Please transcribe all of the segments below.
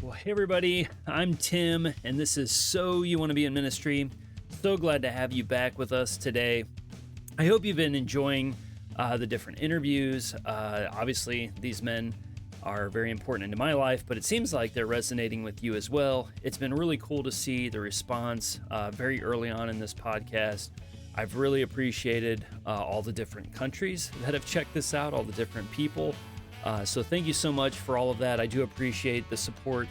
Well, hey everybody, I'm Tim, and this is So You Want to Be in Ministry. So glad to have you back with us today. I hope you've been enjoying the different interviews. Obviously, these men are very important into my life, but it seems like they're resonating with you as well. It's been really cool to see the response very early on in this podcast. I've really appreciated all the different countries that have checked this out, all the different people. So thank you so much for all of that. I do appreciate the support,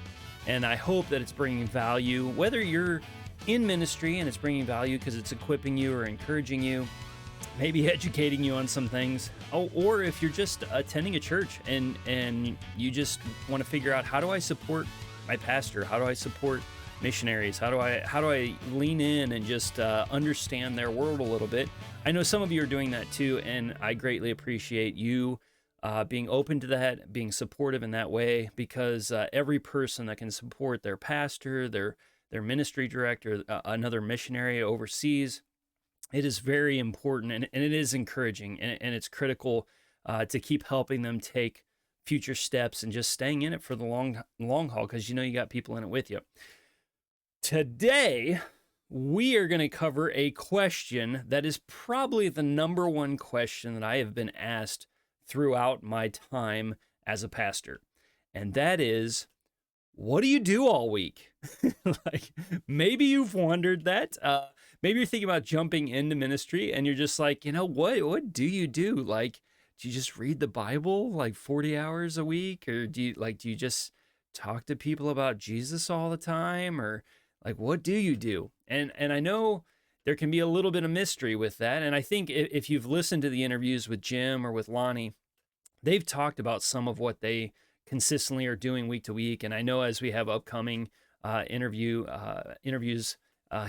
and I hope that it's bringing value, whether you're in ministry and it's bringing value because it's equipping you or encouraging you, maybe educating you on some things, or if you're just attending a church and you just want to figure out, how do I support my pastor? How do I support missionaries? How do I lean in and just understand their world a little bit? I know some of you are doing that too, and I greatly appreciate you being open to that, being supportive in that way, because every person that can support their pastor, their ministry director, another missionary overseas, it is very important, and it is encouraging, and it's critical to keep helping them take future steps and just staying in it for the long haul, because you know you got people in it with you. Today, we are going to cover a question that is probably the number one question that I have been asked throughout my time as a pastor. And that is, what do you do all week? Like, maybe you've wondered that. Maybe you're thinking about jumping into ministry and you're just like, you know, what do you do? Like, do you just read the Bible like 40 hours a week? Or do you just talk to people about Jesus all the time? Or like, what do you do? And I know there can be a little bit of mystery with that. And I think if you've listened to the interviews with Jim or with Lonnie, they've talked about some of what they consistently are doing week to week. And I know as we have upcoming interviews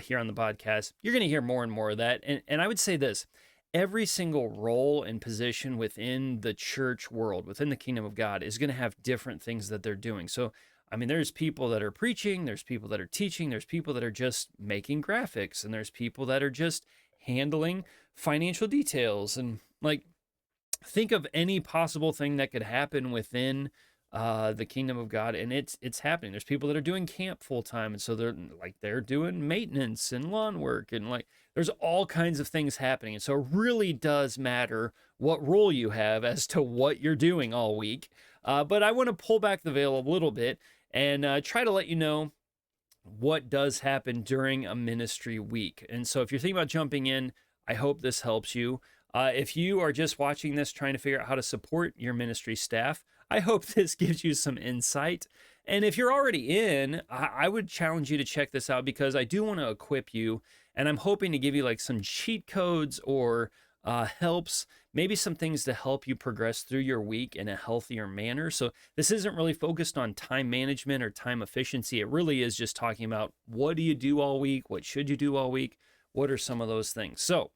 here on the podcast, you're going to hear more and more of that. And I would say this, every single role and position within the church world, within the kingdom of God, is going to have different things that they're doing. So, I mean, there's people that are preaching, there's people that are teaching, there's people that are just making graphics, and there's people that are just handling financial details. And like, think of any possible thing that could happen within the kingdom of God, and it's happening. There's people that are doing camp full time, and so they're doing maintenance and lawn work, and like there's all kinds of things happening. And so it really does matter what role you have as to what you're doing all week. But I want to pull back the veil a little bit and try to let you know what does happen during a ministry week. And so if you're thinking about jumping in, I hope this helps you. If you are just watching this trying to figure out how to support your ministry staff, I hope this gives you some insight. And if you're already in, I would challenge you to check this out, because I do want to equip you, and I'm hoping to give you like some cheat codes or helps, maybe some things to help you progress through your week in a healthier manner. So this isn't really focused on time management or time efficiency. It really is just talking about, what do you do all week? What should you do all week? What are some of those things? So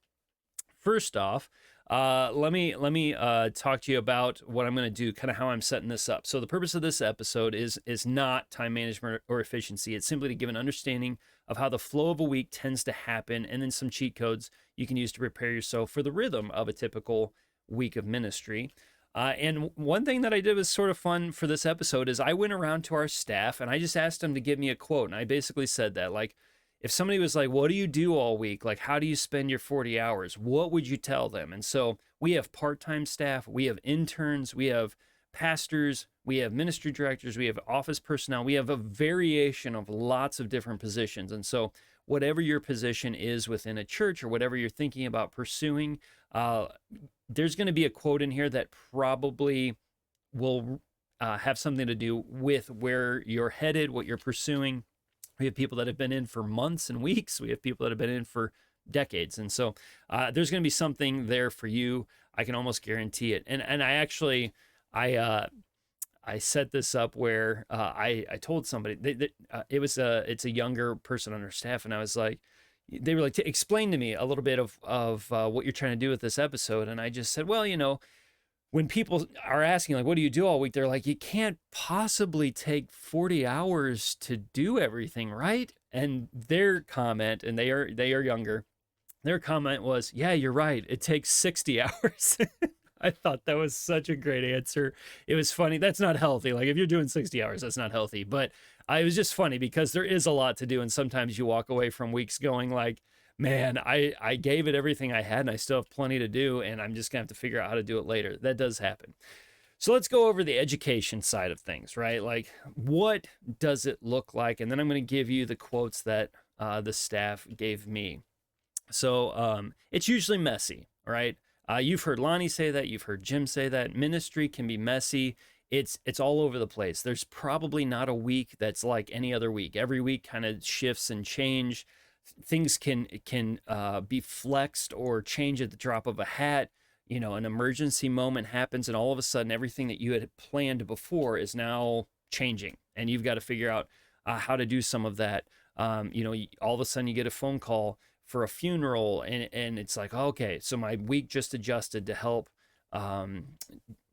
first off, let me talk to you about what I'm going to do, kind of how I'm setting this up. So the purpose of this episode is not time management or efficiency. It's simply to give an understanding of how the flow of a week tends to happen, and then some cheat codes you can use to prepare yourself for the rhythm of a typical week of ministry. And one thing that I did was sort of fun for this episode is I went around to our staff and I just asked them to give me a quote. And I basically said that, like, if somebody was like, what do you do all week? Like, how do you spend your 40 hours? What would you tell them? And so we have part-time staff, we have interns, we have pastors, we have ministry directors, we have office personnel, we have a variation of lots of different positions. And so whatever your position is within a church or whatever you're thinking about pursuing, there's going to be a quote in here that probably will have something to do with where you're headed, what you're pursuing. We have people that have been in for months and weeks. We have people that have been in for decades. And so there's going to be something there for you. I can almost guarantee it. And I actually, I set this up where I told somebody that it's a younger person on our staff. And I was like, they were like, explain to me a little bit of what you're trying to do with this episode. And I just said, well, you know, when people are asking, like, what do you do all week? They're like, you can't possibly take 40 hours to do everything, right? And their comment, and they are younger, their comment was, yeah, you're right. It takes 60 hours. I thought that was such a great answer. It was funny. That's not healthy. Like if you're doing 60 hours, that's not healthy. But it was just funny because there is a lot to do. And sometimes you walk away from weeks going like, man, I gave it everything I had and I still have plenty to do. And I'm just going to have to figure out how to do it later. That does happen. So let's go over the education side of things, right? Like what does it look like? And then I'm going to give you the quotes that the staff gave me. So it's usually messy, right? You've heard Lonnie say that. You've heard Jim say that. Ministry can be messy. It's all over the place. There's probably not a week that's like any other week. Every week kind of shifts and change. Things can be flexed or change at the drop of a hat. You know, an emergency moment happens, and all of a sudden, everything that you had planned before is now changing, and you've got to figure out how to do some of that. You know, all of a sudden, you get a phone call for a funeral, and it's like, okay, so my week just adjusted to help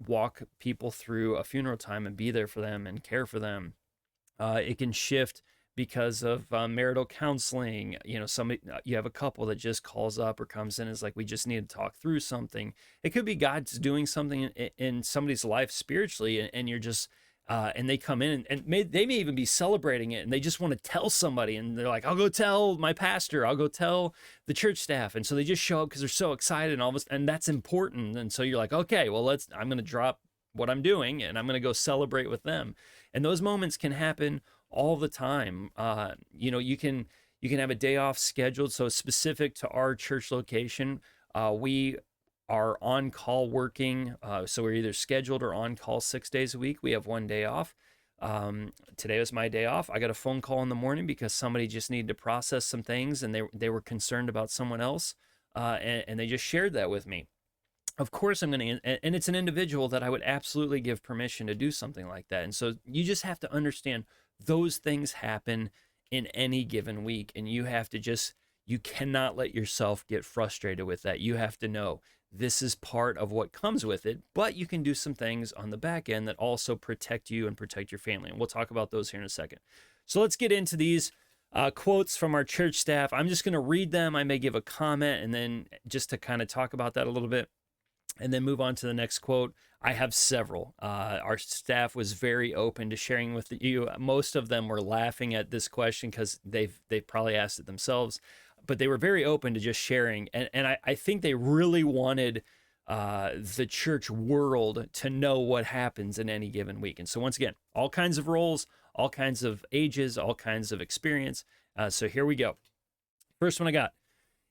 walk people through a funeral time and be there for them and care for them. It can shift because of marital counseling. You know, somebody, you have a couple that just calls up or comes in and is like, we just need to talk through something. It could be God's doing something in somebody's life spiritually, and you're just and they come in and they may even be celebrating it, and they just want to tell somebody, and they're like, I'll go tell my pastor, I'll go tell the church staff. And so they just show up because they're so excited, and all this, and that's important. And so you're like, okay, well, I'm going to drop what I'm doing and I'm going to go celebrate with them. And those moments can happen all the time. You know, you can have a day off scheduled. So specific to our church location, we are on call working. So we're either scheduled or on call 6 days a week. We have one day off. Today was my day off. I got a phone call in the morning because somebody just needed to process some things, and they were concerned about someone else. And they just shared that with me. Of course, I'm going to, and it's an individual that I would absolutely give permission to do something like that. And so you just have to understand those things happen in any given week. And you have to you cannot let yourself get frustrated with that. You have to know this is part of what comes with it, but you can do some things on the back end that also protect you and protect your family. And we'll talk about those here in a second. So let's get into these quotes from our church staff. I'm just going to read them. I may give a comment, and then just to kind of talk about that a little bit, and then move on to the next quote. I have several. Our staff was very open to sharing with you. Most of them were laughing at this question because they've probably asked it themselves, but they were very open to just sharing. And I think they really wanted the church world to know what happens in any given week. And so once again, all kinds of roles, all kinds of ages, all kinds of experience. So here we go. First one I got.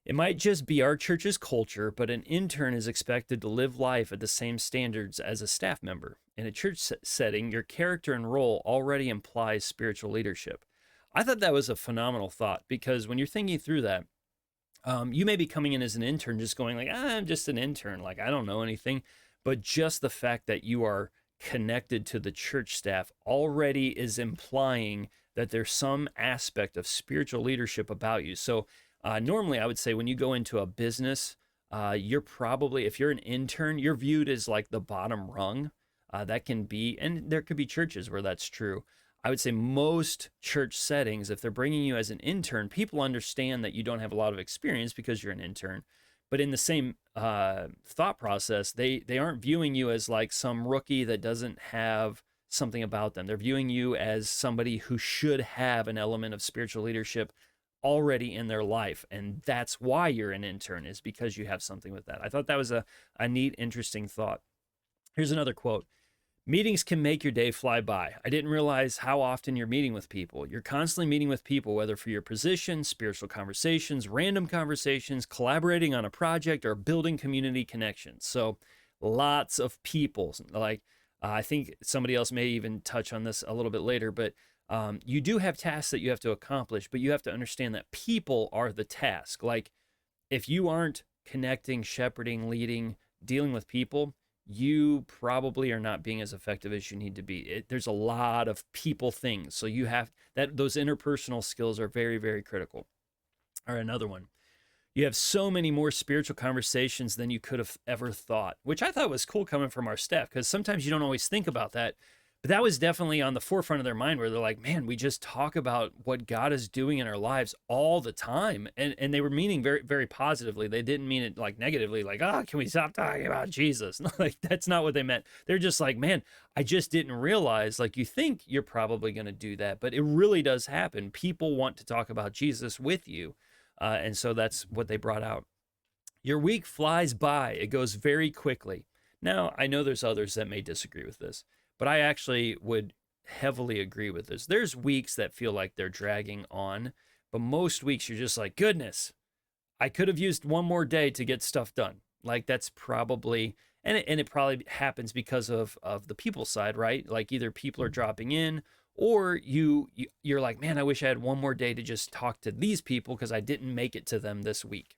It might just be our church's culture, but an intern is expected to live life at the same standards as a staff member. In a church setting, your character and role already implies spiritual leadership. I thought that was a phenomenal thought, because when you're thinking through that, you may be coming in as an intern just going like, I'm just an intern, like I don't know anything. But just the fact that you are connected to the church staff already is implying that there's some aspect of spiritual leadership about you. So normally I would say when you go into a business, you're probably, if you're an intern, you're viewed as like the bottom rung. That can be, and there could be churches where that's true. I would say most church settings, if they're bringing you as an intern, people understand that you don't have a lot of experience because you're an intern. But in the same thought process, they aren't viewing you as like some rookie that doesn't have something about them. They're viewing you as somebody who should have an element of spiritual leadership already in their life. And that's why you're an intern, is because you have something with that. I thought that was a neat, interesting thought. Here's another quote. Meetings can make your day fly by. I didn't realize how often you're meeting with people. You're constantly meeting with people, whether for your position, spiritual conversations, random conversations, collaborating on a project, or building community connections. So lots of people. Like I think somebody else may even touch on this a little bit later, but you do have tasks that you have to accomplish, but you have to understand that people are the task. Like if you aren't connecting, shepherding, leading, dealing with people, you probably are not being as effective as you need to be. There's a lot of people things. So you have that, those interpersonal skills are very, very critical. All right, another one. You have so many more spiritual conversations than you could have ever thought, which I thought was cool coming from our staff, because sometimes you don't always think about that. But that was definitely on the forefront of their mind, where they're like, man, we just talk about what God is doing in our lives all the time. And they were meaning very, very positively. They didn't mean it like negatively, like, can we stop talking about Jesus? Like, that's not what they meant. They're just like, man, I just didn't realize, like, you think you're probably going to do that, but it really does happen. People want to talk about Jesus with you. And so that's what they brought out. Your week flies by. It goes very quickly. Now, I know there's others that may disagree with this, but I actually would heavily agree with this. There's weeks that feel like they're dragging on, but most weeks you're just like, goodness, I could have used one more day to get stuff done. Like, that's probably, and it probably happens because of the people side, right? Like, either people are dropping in, or you're like, man, I wish I had one more day to just talk to these people because I didn't make it to them this week.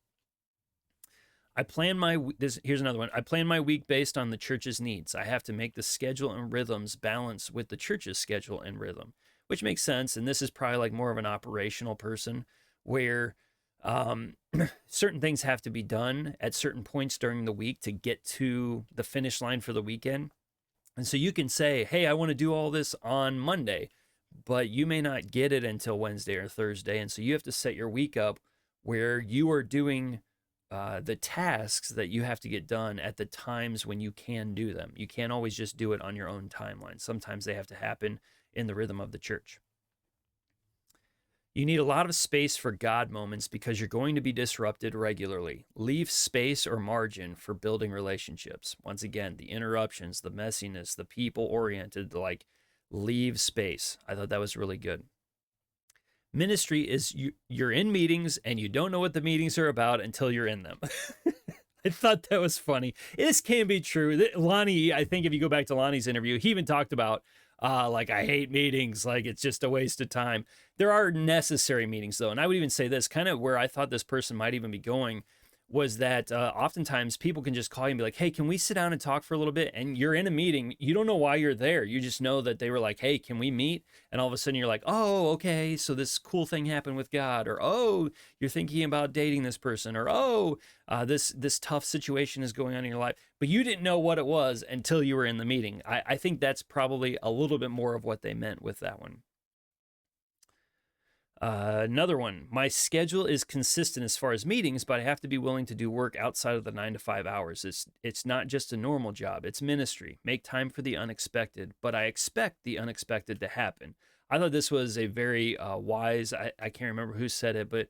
Here's another one. I plan my week based on the church's needs. I have to make the schedule and rhythms balance with the church's schedule and rhythm, which makes sense. And this is probably like more of an operational person, where certain things have to be done at certain points during the week to get to the finish line for the weekend. And so you can say, hey, I want to do all this on Monday, but you may not get it until Wednesday or Thursday. And so you have to set your week up where you are doing the tasks that you have to get done at the times when you can do them. You can't always just do it on your own timeline. Sometimes they have to happen in the rhythm of the church. You need a lot of space for God moments because you're going to be disrupted regularly. Leave space or margin for building relationships. Once again, the interruptions, the messiness, the people-oriented, like, leave space. I thought that was really good. Ministry is you're in meetings and you don't know what the meetings are about until you're in them. I thought that was funny. This can be true. Lonnie, I think if you go back to Lonnie's interview, he even talked about, like, I hate meetings. Like, it's just a waste of time. There are necessary meetings, though. And I would even say this, kind of where I thought this person might even be going, was that oftentimes people can just call you and be like, hey, can we sit down and talk for a little bit? And you're in a meeting. You don't know why you're there. You just know that they were like, hey, can we meet? And all of a sudden you're like, oh, okay, so this cool thing happened with God. Or, oh, you're thinking about dating this person. Or, oh, this tough situation is going on in your life. But you didn't know what it was until you were in the meeting. I think that's probably a little bit more of what they meant with that one. Another one, my schedule is consistent as far as meetings, but I have to be willing to do work outside of the 9 to 5 hours. It's not just a normal job, it's ministry. Make time for the unexpected, but I expect the unexpected to happen. I thought this was a very wise, I can't remember who said it, but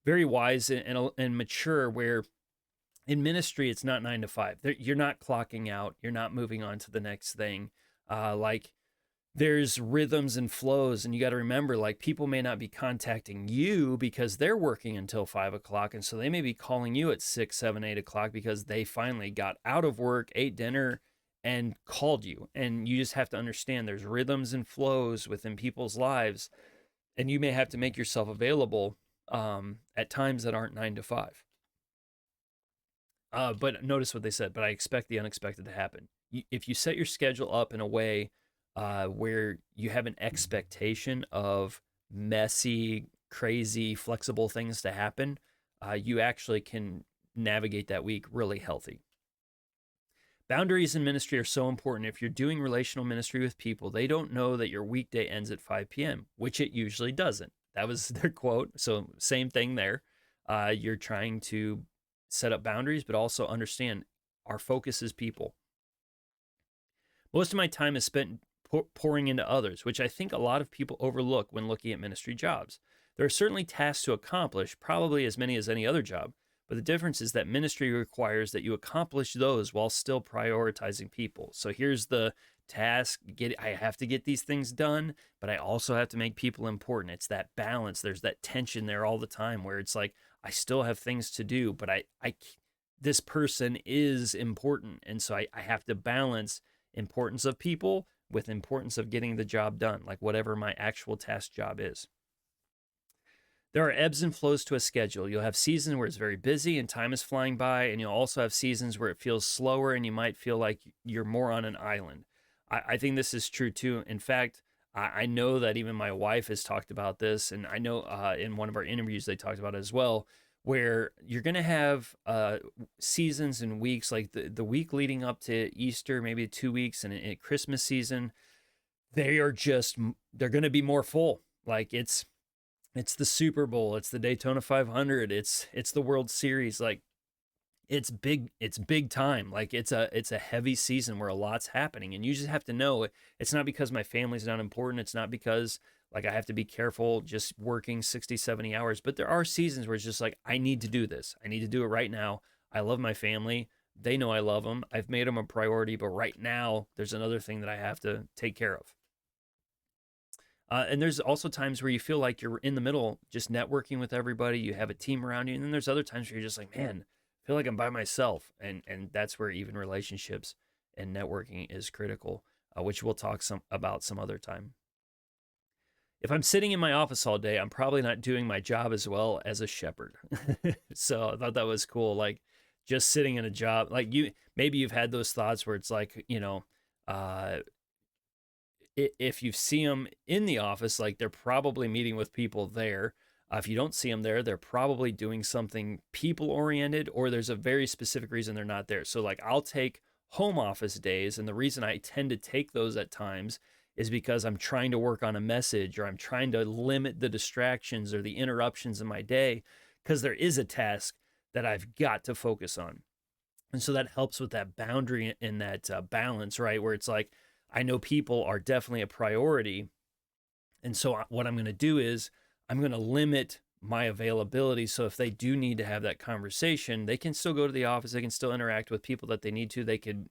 very wise and mature, where in ministry, it's not 9 to 5. You're not clocking out. You're not moving on to the next thing. There's rhythms and flows, and you got to remember, like, people may not be contacting you because they're working until 5 o'clock, and so they may be calling you at 6, 7, 8 o'clock because they finally got out of work, ate dinner, and called you. And you just have to understand there's rhythms and flows within people's lives, and you may have to make yourself available at times that aren't 9 to 5. But notice what they said, but I expect the unexpected to happen. If you set your schedule up in a way where you have an expectation of messy, crazy, flexible things to happen, you actually can navigate that week really healthy. Boundaries in ministry are so important. If you're doing relational ministry with people, they don't know that your weekday ends at 5 p.m., which it usually doesn't. That was their quote. So same thing there. You're trying to set up boundaries, but also understand our focus is people. Most of my time is spent pouring into others, which I think a lot of people overlook when looking at ministry jobs. There are certainly tasks to accomplish, probably as many as any other job, but the difference is that ministry requires that you accomplish those while still prioritizing people. So here's the task. I have to get these things done, but I also have to make people important. It's that balance. There's that tension there all the time where it's like, I still have things to do, but this person is important. And so I have to balance importance of people with importance of getting the job done, like whatever my actual task job is. There are ebbs and flows to a schedule. You'll have seasons where it's very busy and time is flying by, and you'll also have seasons where it feels slower and you might feel like you're more on an island. I think this is true too. In fact, I know that even my wife has talked about this, and I know in one of our interviews they talked about it as well, where you're going to have seasons and weeks, like the week leading up to Easter, maybe 2 weeks, and in Christmas season, they're going to be more full. Like it's the Super Bowl, it's the Daytona 500, it's the World Series. Like it's big time. Like it's a heavy season where a lot's happening, and you just have to know it's not because my family's not important. It's not because like I have to be careful just working 60, 70 hours, but there are seasons where it's just like, I need to do this. I need to do it right now. I love my family. They know I love them. I've made them a priority, but right now there's another thing that I have to take care of. And there's also times where you feel like you're in the middle, just networking with everybody. You have a team around you. And then there's other times where you're just like, man, I feel like I'm by myself. And that's where even relationships and networking is critical, which we'll talk about some other time. If I'm sitting in my office all day, I'm probably not doing my job as well as a shepherd. So I thought that was cool. Like just sitting in a job, like maybe you've had those thoughts where it's like, if you see them in the office, like they're probably meeting with people there. If you don't see them there, they're probably doing something people oriented, or there's a very specific reason they're not there. So like I'll take home office days. And the reason I tend to take those at times is because I'm trying to work on a message, or I'm trying to limit the distractions or the interruptions in my day, because there is a task that I've got to focus on. And so that helps with that boundary and that balance, right? Where it's like, I know people are definitely a priority. And so what I'm going to do is I'm going to limit my availability. So if they do need to have that conversation, they can still go to the office. They can still interact with people that they need to. They could,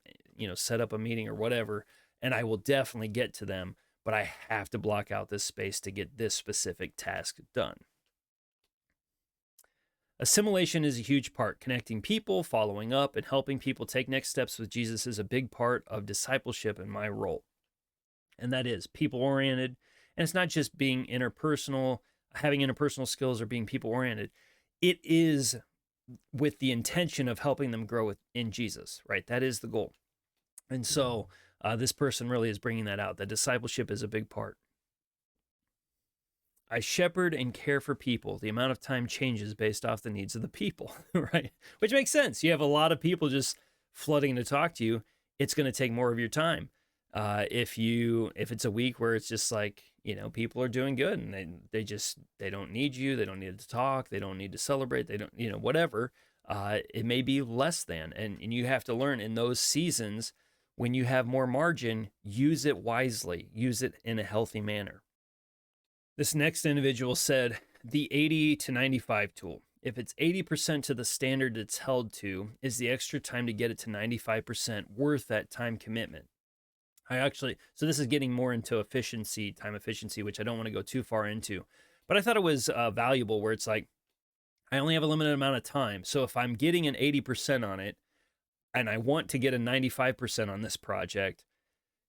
set up a meeting or whatever, and I will definitely get to them, but I have to block out this space to get this specific task done. Assimilation is a huge part. Connecting people, following up, and helping people take next steps with Jesus is a big part of discipleship in my role. And that is people-oriented. And it's not just being interpersonal, having interpersonal skills, or being people-oriented. It is with the intention of helping them grow in Jesus, right? That is the goal. And so this person really is bringing that out. That discipleship is a big part. I shepherd and care for people. The amount of time changes based off the needs of the people, right? Which makes sense. You have a lot of people just flooding to talk to you. It's going to take more of your time. If it's a week where it's just like, people are doing good and they don't need you. They don't need to talk. They don't need to celebrate. They don't, whatever. It may be less than, and you have to learn in those seasons when you have more margin, use it wisely, use it in a healthy manner. This next individual said the 80 to 95 tool. If it's 80% to the standard it's held to, is the extra time to get it to 95% worth that time commitment? So this is getting more into time efficiency, which I don't want to go too far into, but I thought it was valuable where it's like, I only have a limited amount of time. So if I'm getting an 80% on it and I want to get a 95% on this project,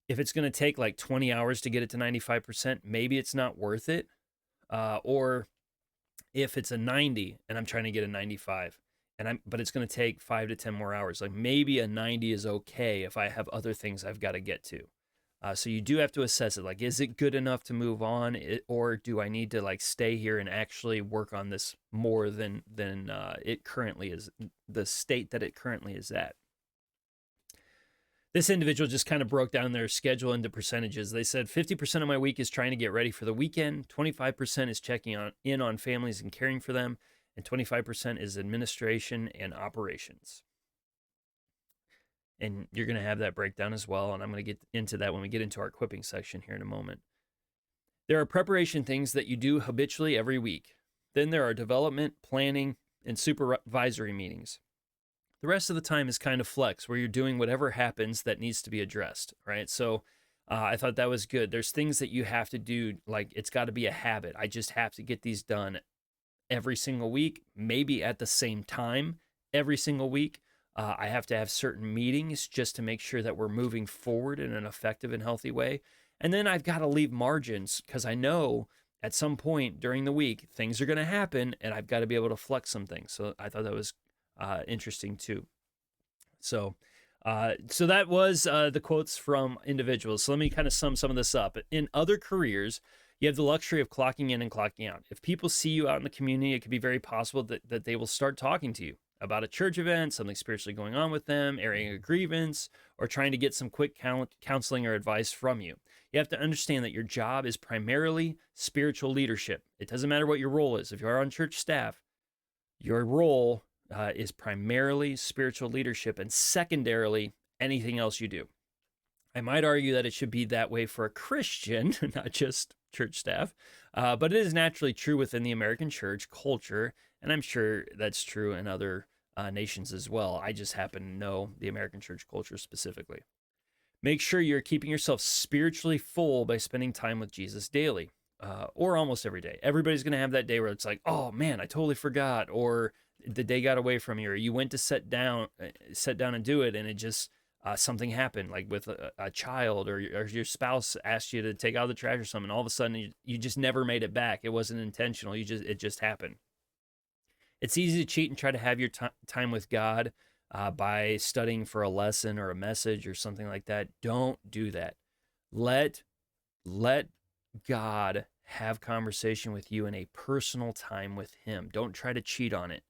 if it's going to take like 20 hours to get it to 95%, maybe it's not worth it. Or if it's a 90 and I'm trying to get a 95, but it's going to take 5 to 10 more hours, like maybe a 90 is okay if I have other things I've got to get to. So you do have to assess it. Like, is it good enough to move on, or do I need to like stay here and actually work on this more than it currently is, the state that it currently is at? This individual just kind of broke down their schedule into percentages. They said 50% of my week is trying to get ready for the weekend, 25% is checking in on families and caring for them, and 25% is administration and operations. And you're going to have that breakdown as well, and I'm going to get into that when we get into our equipping section here in a moment. There are preparation things that you do habitually every week. Then there are development, planning, and supervisory meetings. The rest of the time is kind of flex, where you're doing whatever happens that needs to be addressed, right? So I thought that was good. There's things that you have to do, like it's got to be a habit. I just have to get these done every single week, maybe at the same time every single week. I have to have certain meetings just to make sure that we're moving forward in an effective and healthy way. And then I've got to leave margins, because I know at some point during the week, things are going to happen and I've got to be able to flex some things. So I thought that was interesting too. So that was the quotes from individuals. So let me kind of sum some of this up. In other careers, you have the luxury of clocking in and clocking out. If people see you out in the community, it could be very possible that they will start talking to you about a church event, something spiritually going on with them, airing a grievance, or trying to get some quick counseling or advice from you. You have to understand that your job is primarily spiritual leadership. It doesn't matter what your role is. If you are on church staff, your role is primarily spiritual leadership and secondarily anything else you do. I might argue that it should be that way for a Christian, not just church staff, but it is naturally true within the American church culture, and I'm sure that's true in other nations as well. I just happen to know the American church culture specifically. Make sure you're keeping yourself spiritually full by spending time with Jesus daily, or almost every day. Everybody's going to have that day where it's like, oh man, I totally forgot, or the day got away from you, or you went to sit down and do it, and it just something happened, like with a child, or your spouse asked you to take out the trash or something. All of a sudden, you just never made it back. It wasn't intentional. It just happened. It's easy to cheat and try to have your time with God by studying for a lesson or a message or something like that. Don't do that. Let God have conversation with you in a personal time with Him. Don't try to cheat on it.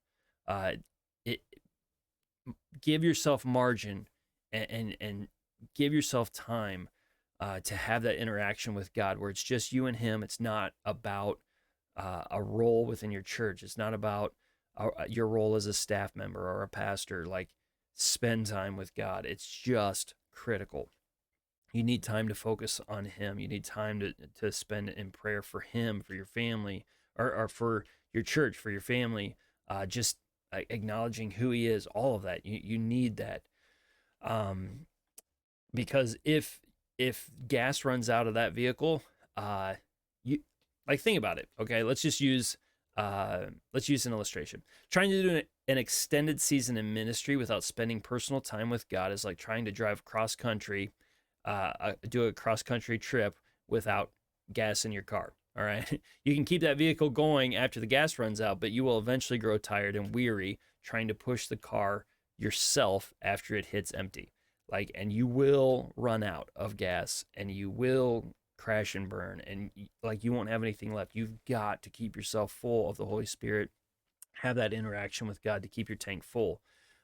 Give yourself margin and give yourself time to have that interaction with God where it's just you and Him. It's not about a role within your church. It's not about your role as a staff member or a pastor. Like, spend time with God. It's just critical. You need time to focus on Him. You need time to spend in prayer for Him, for your family, or for your church, for your family. Just acknowledging who He is, all of that. You need that. Because if gas runs out of that vehicle, think about it. Okay, let's use an illustration. Trying to do an extended season in ministry without spending personal time with God is like trying to drive cross country, do a cross country trip without gas in your car. All right, you can keep that vehicle going after the gas runs out, but you will eventually grow tired and weary trying to push the car yourself after it hits empty. And you will run out of gas and you will crash and burn, and you won't have anything left. You've got to keep yourself full of the Holy Spirit, have that interaction with God to keep your tank full.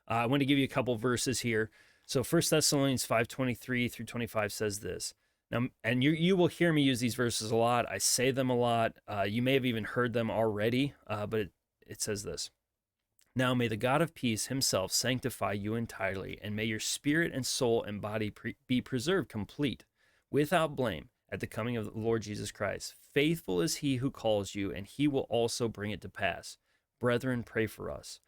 I want to give you a couple verses here. So 1 Thessalonians 5:23 through 25 says this. Now, and you will hear me use these verses a lot. I say them a lot. You may have even heard them already, but it says this. Now may the God of peace Himself sanctify you entirely, and may your spirit and soul and body be preserved complete, without blame, at the coming of the Lord Jesus Christ. Faithful is He who calls you, and He will also bring it to pass. Brethren, pray for us.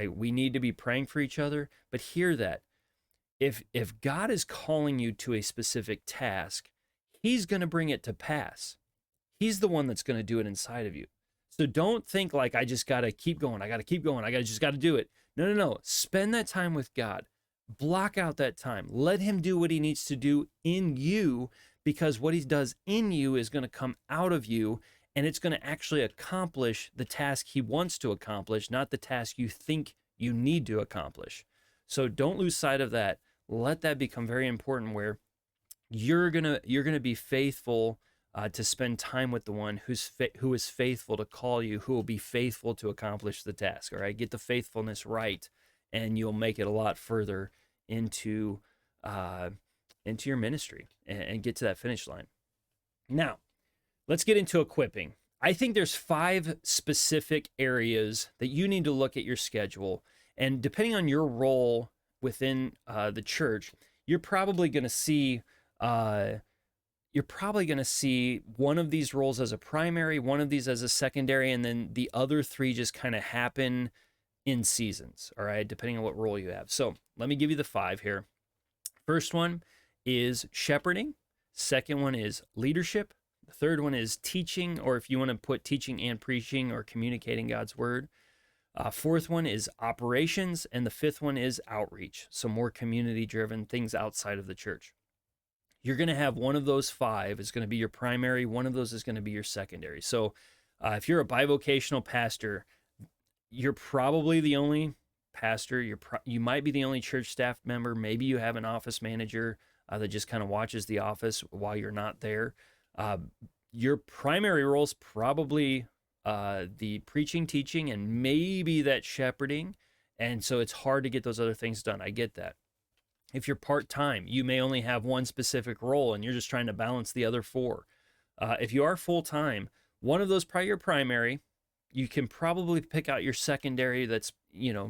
We need to be praying for each other, but hear that. If God is calling you to a specific task, He's going to bring it to pass. He's the one that's going to do it inside of you. So don't think I just got to keep going. I just got to do it. No. Spend that time with God. Block out that time. Let Him do what He needs to do in you, because what He does in you is going to come out of you, and it's going to actually accomplish the task He wants to accomplish, not the task you think you need to accomplish. So don't lose sight of that. Let that become very important, where you're gonna be faithful to spend time with the one who is faithful to call you, who will be faithful to accomplish the task. All right, get the faithfulness right, and you'll make it a lot further into your ministry and get to that finish line. Now, let's get into equipping. I think there's 5 specific areas that you need to look at your schedule, and depending on your role within the church, you're probably going to see one of these roles as a primary, one of these as a secondary, and then the other 3 just kind of happen in seasons, all right, depending on what role you have. So let me give you the 5 here. First one is shepherding. Second one is leadership. The third one is teaching, or if you want to put teaching and preaching or communicating God's word. Fourth one is operations, and the 5th one is outreach. So more community-driven things outside of the church. You're going to have one of those 5 is going to be your primary. One of those is going to be your secondary. So if you're a bivocational pastor, you're probably the only pastor. You might be the only church staff member. Maybe you have an office manager that just kind of watches the office while you're not there. Your primary role is probably the preaching, teaching, and maybe that shepherding. And so it's hard to get those other things done. I get that. If you're part-time, you may only have one specific role and you're just trying to balance the other four. If you are full-time, one of those probably your primary, you can probably pick out your secondary that's,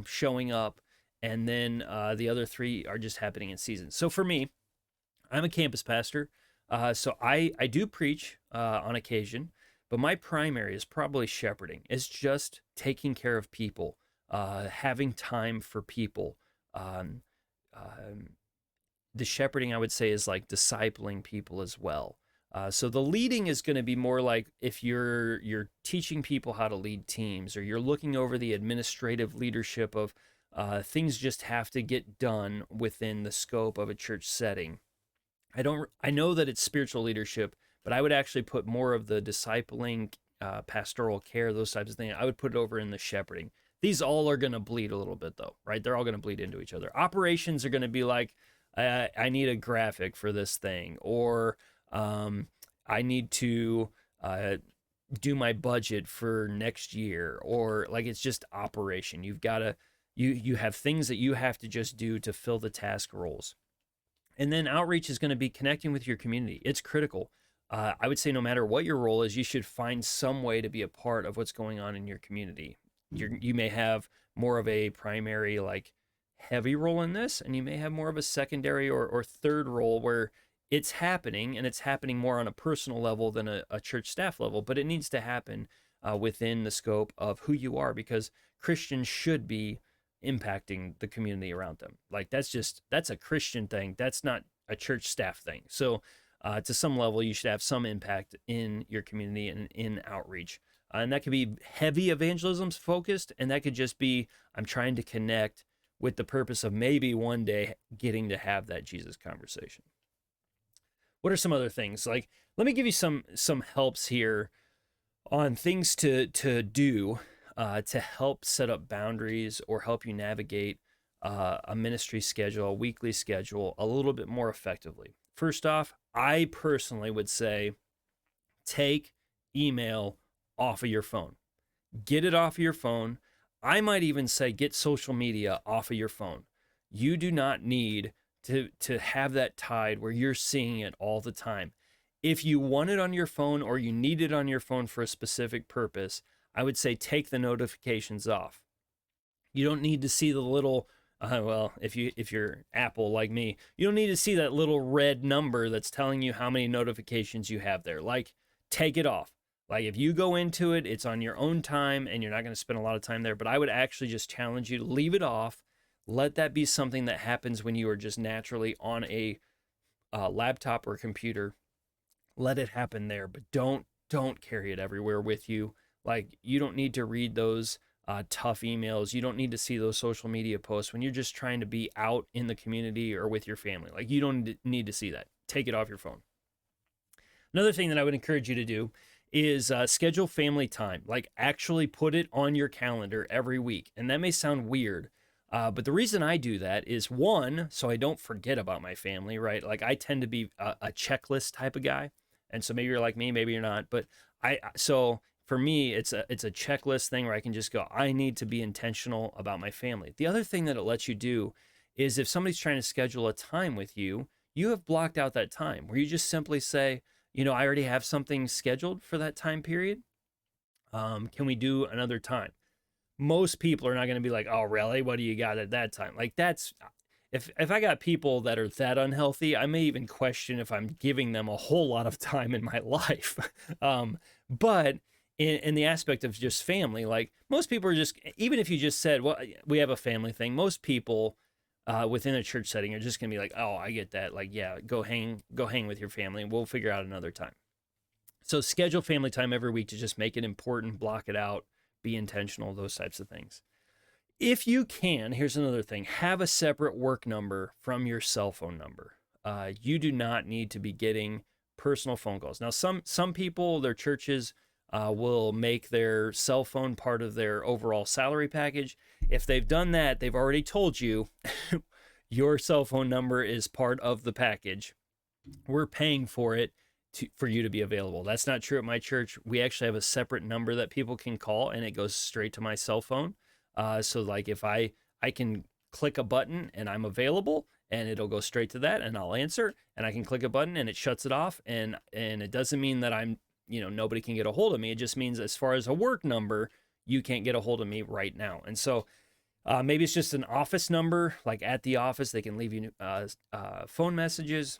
showing up, and then the other three are just happening in season. So for me, I'm a campus pastor, so I do preach on occasion, but my primary is probably shepherding. It's just taking care of people, having time for people. The shepherding, I would say, is like discipling people as well. So the leading is going to be more like if you're teaching people how to lead teams, or you're looking over the administrative leadership of things just have to get done within the scope of a church setting. I know that it's spiritual leadership, but I would actually put more of the discipling, pastoral care, those types of things. I would put it over in the shepherding. These all are going to bleed a little bit though, right? They're all going to bleed into each other. Operations are going to be like, I need a graphic for this thing, or I need to do my budget for next year, or like it's just operation. You've got to, you have things that you have to just do to fill the task roles. And then outreach is going to be connecting with your community. It's critical. I would say no matter what your role is, you should find some way to be a part of what's going on in your community. You may have more of a primary, like heavy role in this, and you may have more of a secondary or third role where it's happening, and it's happening more on a personal level than a church staff level, but it needs to happen within the scope of who you are, because Christians should be impacting the community around them. Like that's a Christian thing. That's not a church staff thing. So to some level, you should have some impact in your community and in outreach. And that could be heavy evangelism focused, and that could just be, I'm trying to connect with the purpose of maybe one day getting to have that Jesus conversation. What are some other things? Like, let me give you some helps here on things to do to help set up boundaries or help you navigate a ministry schedule, a weekly schedule, a little bit more effectively. First off, I personally would say take email off of your phone. Get it off of your phone. I might even say get social media off of your phone. You do not need to have that tied where you're seeing it all the time. If you want it on your phone or you need it on your phone for a specific purpose, I would say take the notifications off. You don't need to see the little, if you're Apple like me, you don't need to see that little red number that's telling you how many notifications you have there. Like, take it off. Like, if you go into it, it's on your own time and you're not going to spend a lot of time there. But I would actually just challenge you to leave it off. Let that be something that happens when you are just naturally on a laptop or computer. Let it happen there, but don't carry it everywhere with you. Like, you don't need to read those tough emails. You don't need to see those social media posts when you're just trying to be out in the community or with your family. Like, you don't need to see that. Take it off your phone. Another thing that I would encourage you to do is schedule family time. Like, actually put it on your calendar every week. And that may sound weird, but the reason I do that is, one, so I don't forget about my family, right? Like, I tend to be a checklist type of guy. And so maybe you're like me, maybe you're not. But so for me, it's a checklist thing where I can just go, I need to be intentional about my family. The other thing that it lets you do is if somebody's trying to schedule a time with you, you have blocked out that time where you just simply say, I already have something scheduled for that time period. Can we do another time? Most people are not going to be like, oh, really? What do you got at that time? Like, that's, if I got people that are that unhealthy, I may even question if I'm giving them a whole lot of time in my life. But in the aspect of just family, like, most people are just, even if you just said, well, we have a family thing, most people within a church setting are just going to be like, oh, I get that. Like, yeah, go hang with your family and we'll figure out another time. So schedule family time every week to just make it important, block it out, be intentional, those types of things. If you can, here's another thing, have a separate work number from your cell phone number. You do not need to be getting personal phone calls. Now, some people, their churches will make their cell phone part of their overall salary package. If they've done that, they've already told you your cell phone number is part of the package. We're paying for it for you to be available. That's not true at my church. We actually have a separate number that people can call, and it goes straight to my cell phone. So like if I I can click a button and I'm available, and it'll go straight to that, and I'll answer. And I can click a button and it shuts it off. And it doesn't mean that I'm, nobody can get a hold of me. It just means as far as a work number, you can't get a hold of me right now. And so maybe it's just an office number, like at the office, they can leave you phone messages,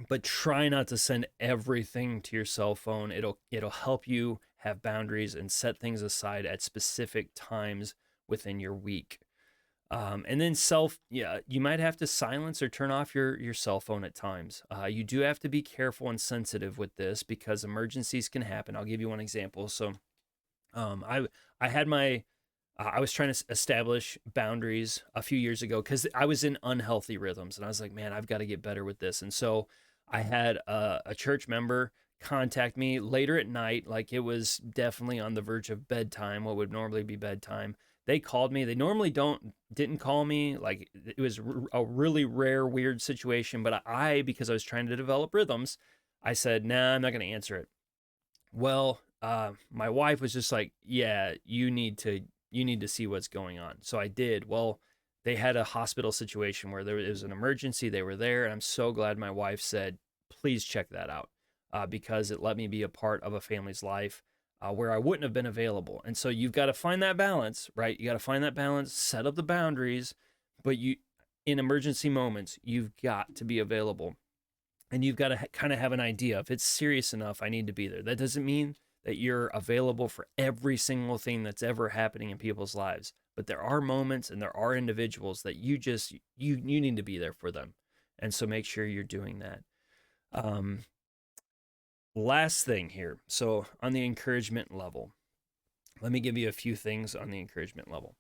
but try not to send everything to your cell phone. It'll help you have boundaries and set things aside at specific times within your week. And then you might have to silence or turn off your cell phone at times. You do have to be careful and sensitive with this because emergencies can happen. I'll give you one example. So, I had I was trying to establish boundaries a few years ago because I was in unhealthy rhythms, and I was like, man, I've got to get better with this. And so I had a church member contact me later at night, like it was definitely on the verge of bedtime, what would normally be bedtime. They called me. They normally didn't call me. Like it was a really rare, weird situation. But because I was trying to develop rhythms, I said, nah, I'm not going to answer it. Well, my wife was just like, yeah, you need to see what's going on. So I did. Well, they had a hospital situation where there was an emergency. They were there. And I'm so glad my wife said, please check that out, because it let me be a part of a family's life where I wouldn't have been available. And so you've got to find that balance, right? You got to find that balance, set up the boundaries, but in emergency moments, you've got to be available. And you've got to kind of have an idea. If it's serious enough, I need to be there. That doesn't mean that you're available for every single thing that's ever happening in people's lives. But there are moments and there are individuals that you need to be there for them. And so make sure you're doing that. Last thing here. So on the encouragement level, let me give you a few things on the encouragement level.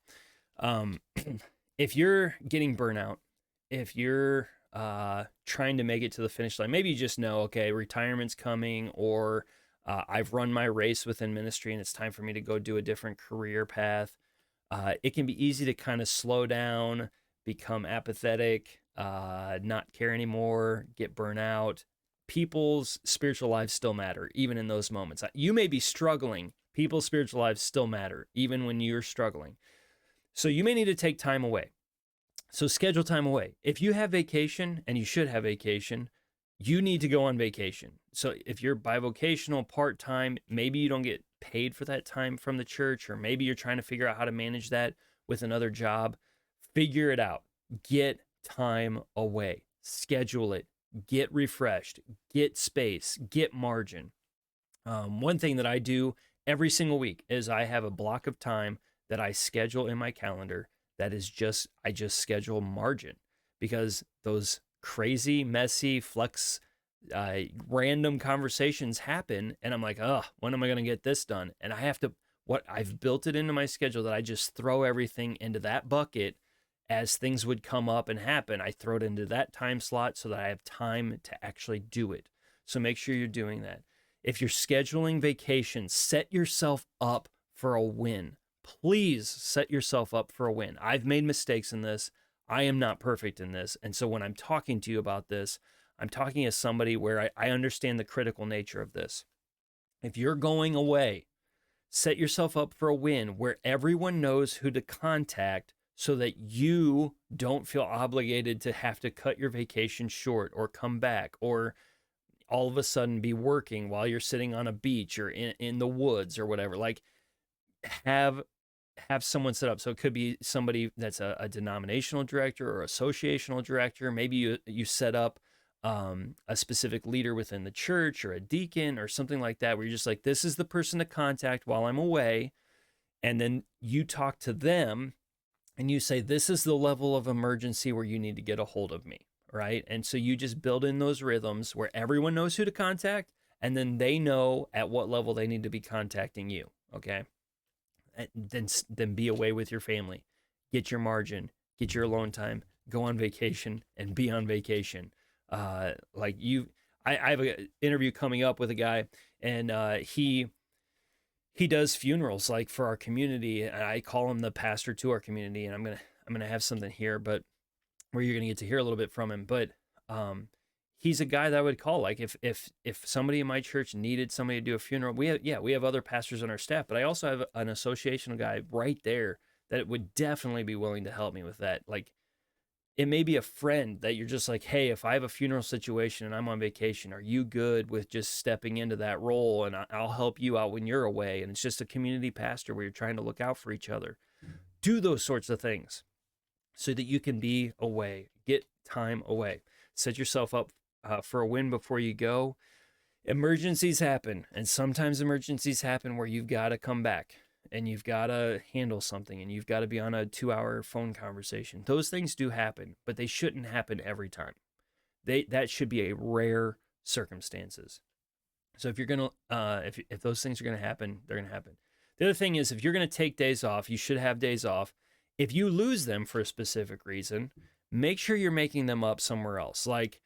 If you're getting burnout, if you're trying to make it to the finish line, maybe you just know, okay, retirement's coming, or I've run my race within ministry and it's time for me to go do a different career path. It can be easy to kind of slow down, become apathetic, not care anymore, get burnt out. People's spiritual lives still matter, even in those moments. You may be struggling. People's spiritual lives still matter, even when you're struggling. So you may need to take time away. So schedule time away. If you have vacation, and you should have vacation, you need to go on vacation. So if you're bivocational, part-time, maybe you don't get paid for that time from the church, or maybe you're trying to figure out how to manage that with another job. Figure it out. Get time away. Schedule it. Get refreshed. Get space. Get margin. One thing that I do every single week is I have a block of time that I schedule in my calendar that is I just schedule margin, because those crazy, messy, random conversations happen. And I'm like, when am I going to get this done? And I've built it into my schedule that I just throw everything into that bucket as things would come up and happen. I throw it into that time slot so that I have time to actually do it. So make sure you're doing that. If you're scheduling vacations, set yourself up for a win. Please set yourself up for a win. I've made mistakes in this. I am not perfect in this. And so when I'm talking to you about this, I'm talking as somebody where I understand the critical nature of this. If you're going away, set yourself up for a win where everyone knows who to contact so that you don't feel obligated to have to cut your vacation short or come back or all of a sudden be working while you're sitting on a beach or in the woods or whatever. Like, have someone set up. So it could be somebody that's a denominational director or associational director. Maybe you set up a specific leader within the church or a deacon or something like that, where you're just like, this is the person to contact while I'm away. And then you talk to them and you say, this is the level of emergency where you need to get a hold of me, right? And so you just build in those rhythms where everyone knows who to contact, and then they know at what level they need to be contacting you, okay? And then be away with your family. Get your margin, get your alone time, go on vacation, and be on vacation. I have an interview coming up with a guy, and he does funerals like for our community, and I call him the pastor to our community, and I'm gonna have something here, but where you're gonna get to hear a little bit from him. But he's a guy that I would call, like, if somebody in my church needed somebody to do a funeral, we have other pastors on our staff, but I also have an associational guy right there that would definitely be willing to help me with that. Like, it may be a friend that you're just like, hey, if I have a funeral situation and I'm on vacation, are you good with just stepping into that role? And I'll help you out when you're away. And it's just a community pastor where you're trying to look out for each other. Do those sorts of things so that you can be away, get time away, set yourself up for a win before you go. Emergencies happen, and sometimes emergencies happen where you've got to come back and you've got to handle something and you've got to be on a 2-hour phone conversation. Those things do happen, but they shouldn't happen every time. That should be a rare circumstances. So if you're going to, if those things are going to happen, they're going to happen. The other thing is, if you're going to take days off, you should have days off. If you lose them for a specific reason, make sure you're making them up somewhere else. Like,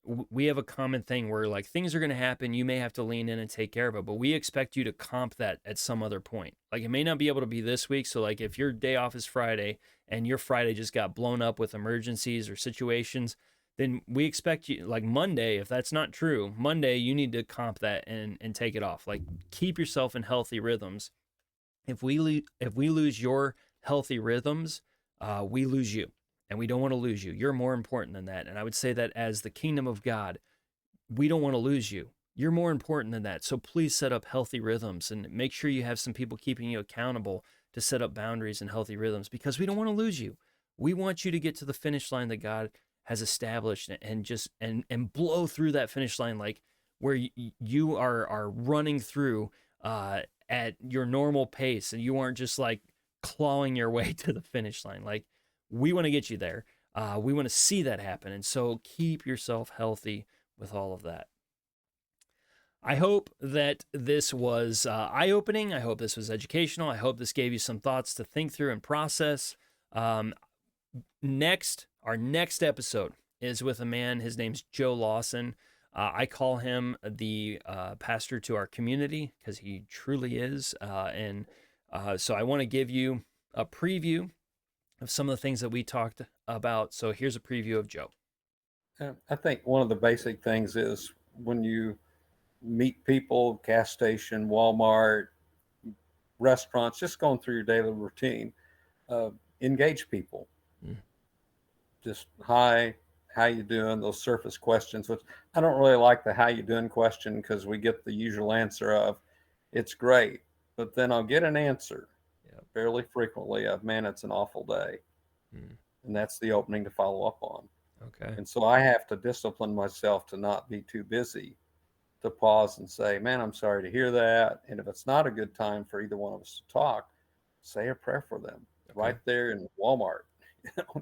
we have a common thing where like things are going to happen. You may have to lean in and take care of it, but we expect you to comp that at some other point. Like, it may not be able to be this week. So like if your day off is Friday and your Friday just got blown up with emergencies or situations, then we expect you, like Monday, if that's not true, Monday, you need to comp that and take it off. Like, keep yourself in healthy rhythms. If we lose your healthy rhythms, we lose you. And we don't want to lose you. You're more important than that. And I would say that as the kingdom of God, we don't want to lose you. You're more important than that. So please set up healthy rhythms and make sure you have some people keeping you accountable to set up boundaries and healthy rhythms, because we don't want to lose you. We want you to get to the finish line that God has established and just and blow through that finish line, like where you are running through at your normal pace and you aren't just like clawing your way to the finish line. Like, we want to get you there. We want to see that happen. And so keep yourself healthy with all of that. I hope that this was eye-opening. I hope this was educational. I hope this gave you some thoughts to think through and process. Our next episode is with a man. His name's Joe Lawson. I call him the pastor to our community because he truly is. So I want to give you a preview of some of the things that we talked about. So here's a preview of Joe. I think one of the basic things is when you meet people, gas station, Walmart, restaurants, just going through your daily routine, engage people. Just, hi, how you doing? Those surface questions, which I don't really like the how you doing question because we get the usual answer of, it's great. But then I'll get an answer fairly frequently of, man, it's an awful day. And that's the opening to follow up on. Okay. And so I have to discipline myself to not be too busy to pause and say, man, I'm sorry to hear that. And if it's not a good time for either one of us to talk, say a prayer for them right there in Walmart.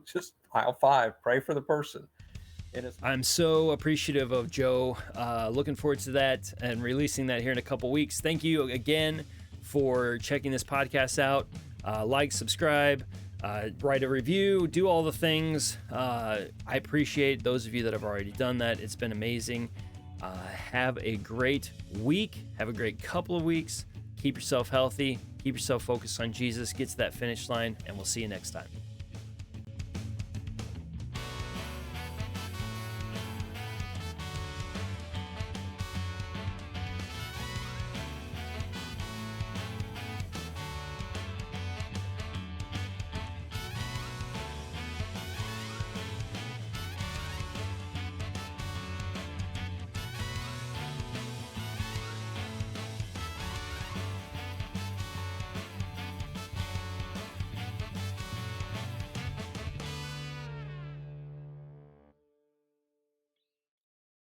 Just aisle 5, pray for the person. I'm so appreciative of Joe. Looking forward to that and releasing that here in a couple weeks. Thank you again for checking this podcast out. Like, subscribe, write a review, do all the things. I appreciate those of you that have already done that. It's been amazing. Have a great week. Have a great couple of weeks. Keep yourself healthy. Keep yourself focused on Jesus. Get to that finish line, and we'll see you next time.